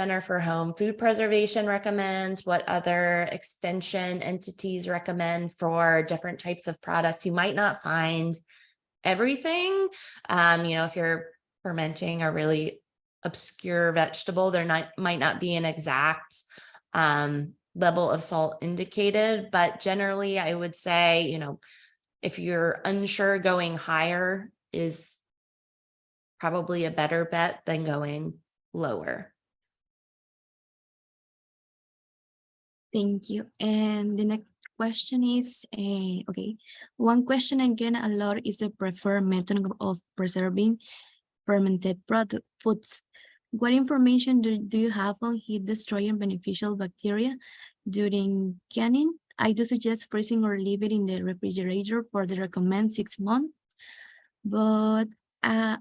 Center for Home Food Preservation recommends, what other extension entities recommend for different types of products. You might not find everything. If you're fermenting a really obscure vegetable, there might not be an exact level of salt indicated, but generally I would say, if you're unsure, going higher is probably a better bet than going lower. Thank you. And the next question is, okay, one question again a lot is the preferred method of preserving fermented foods. What information do you have on heat destroying beneficial bacteria during canning? I do suggest freezing or leave it in the refrigerator for the recommend 6 months, but I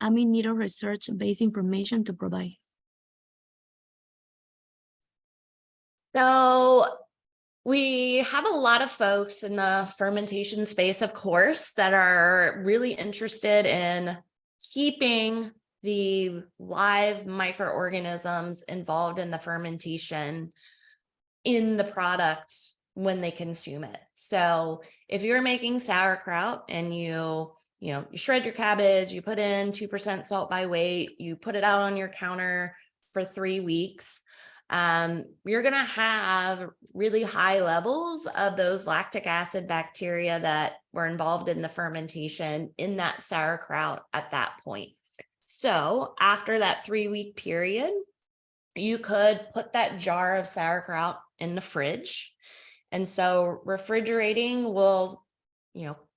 may need a research-based information to provide. So we have a lot of folks in the fermentation space, of course, that are really interested in keeping the live microorganisms involved in the fermentation in the product when they consume it. So if you're making sauerkraut and you shred your cabbage, you put in 2% salt by weight, you put it out on your counter for 3 weeks, you're going to have really high levels of those lactic acid bacteria that were involved in the fermentation in that sauerkraut at that point. So after that 3-week period, you could put that jar of sauerkraut in the fridge. And so refrigerating will,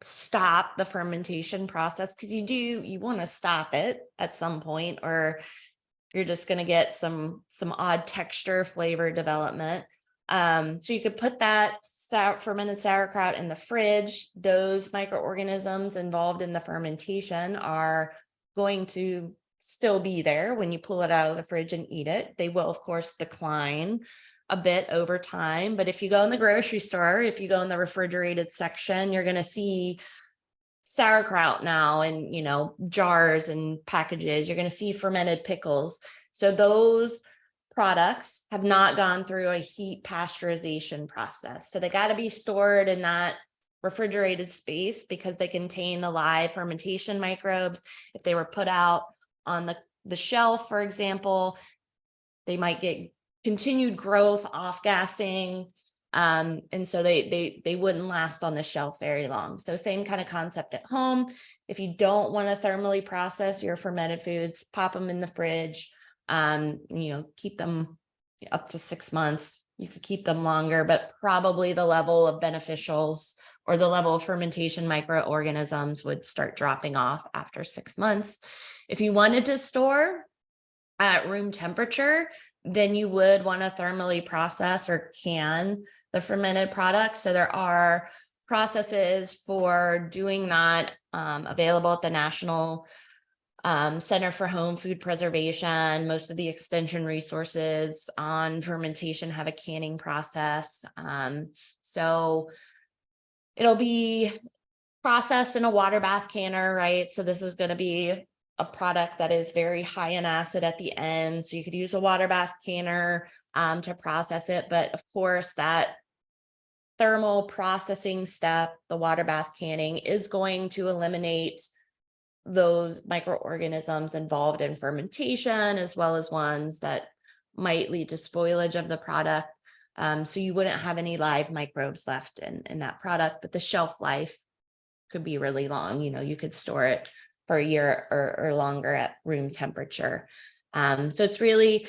stop the fermentation process, because you want to stop it at some point, or you're just going to get some odd texture, flavor development. So you could put that fermented sauerkraut in the fridge. Those microorganisms involved in the fermentation are going to still be there when you pull it out of the fridge and eat it. They will, of course, decline a bit over time. But if you go in the grocery store, if you go in the refrigerated section, you're going to see sauerkraut now in, jars and packages. You're going to see fermented pickles. So those products have not gone through a heat pasteurization process. So they got to be stored in that refrigerated space because they contain the live fermentation microbes. If they were put out on the shelf, for example, they might get continued growth, off-gassing, and so they wouldn't last on the shelf very long. So same kind of concept at home. If you don't want to thermally process your fermented foods, pop them in the fridge, keep them up to 6 months. You could keep them longer, but probably the level of beneficials or the level of fermentation microorganisms would start dropping off after 6 months. If you wanted to store at room temperature, then you would want to thermally process or can the fermented products. So there are processes for doing that available at the National Center for Home Food Preservation. Most of the extension resources on fermentation have a canning process. So it'll be processed in a water bath canner, right? So this is going to be a product that is very high in acid at the end. So you could use a water bath canner to process it. But of course, that thermal processing step, the water bath canning, is going to eliminate those microorganisms involved in fermentation, as well as ones that might lead to spoilage of the product. So you wouldn't have any live microbes left in that product, but the shelf life could be really long. You could store it for a year or longer at room temperature. So it's really,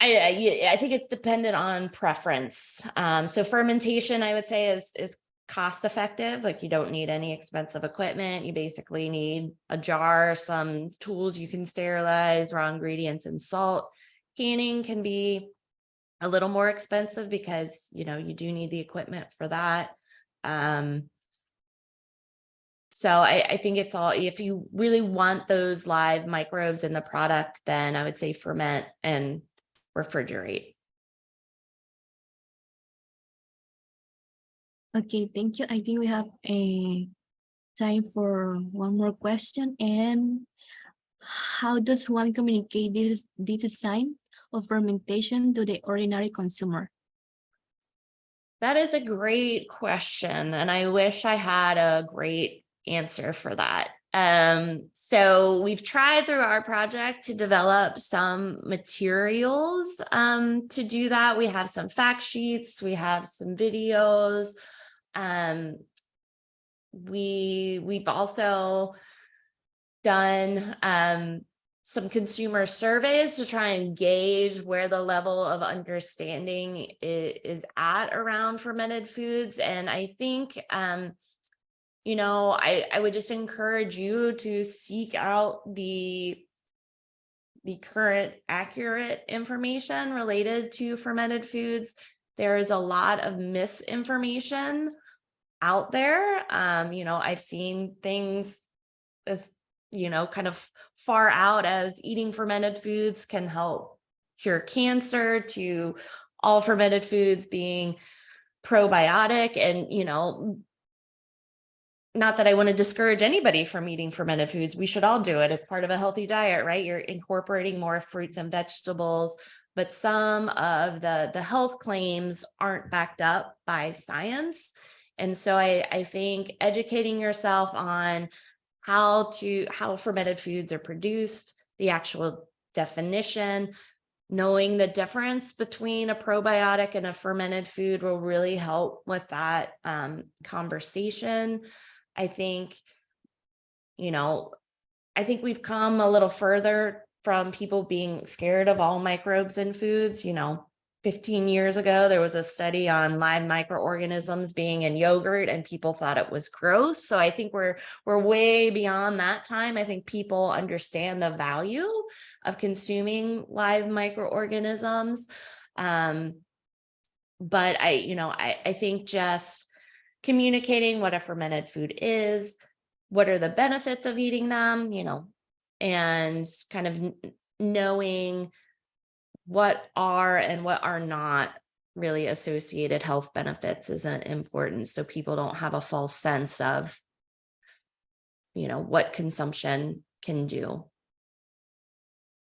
I think it's dependent on preference. So fermentation, I would say, is cost effective. Like, you don't need any expensive equipment. You basically need a jar, some tools you can sterilize, raw ingredients, and salt. Canning can be a little more expensive because, you do need the equipment for that. So I think it's all, if you really want those live microbes in the product, then I would say ferment and refrigerate. Okay, thank you. I think we have a time for one more question. And how does one communicate this sign of fermentation to the ordinary consumer? That is a great question, and I wish I had a great answer for that. So we've tried through our project to develop some materials to do that. We have some fact sheets, we have some videos. We've also done some consumer surveys to try and gauge where the level of understanding is at around fermented foods. And I think, you know, I would just encourage you to seek out the current accurate information related to fermented foods. There is a lot of misinformation out there. You know, I've seen things as, you know, kind of far out as eating fermented foods can help cure cancer, to all fermented foods being probiotic. And, you know, not that I want to discourage anybody from eating fermented foods. We should all do it. It's part of a healthy diet, right? You're incorporating more fruits and vegetables, but some of the health claims aren't backed up by science. And so I think educating yourself on how fermented foods are produced, the actual definition, knowing the difference between a probiotic and a fermented food will really help with that conversation. I think, you know, I think we've come a little further from people being scared of all microbes in foods. You know, 15 years ago, there was a study on live microorganisms being in yogurt and people thought it was gross. So I think we're way beyond that time. I think people understand the value of consuming live microorganisms. But I think just communicating what a fermented food is, what are the benefits of eating them, you know, and kind of knowing what are and what are not really associated health benefits isn't important, so people don't have a false sense of, you know, what consumption can do.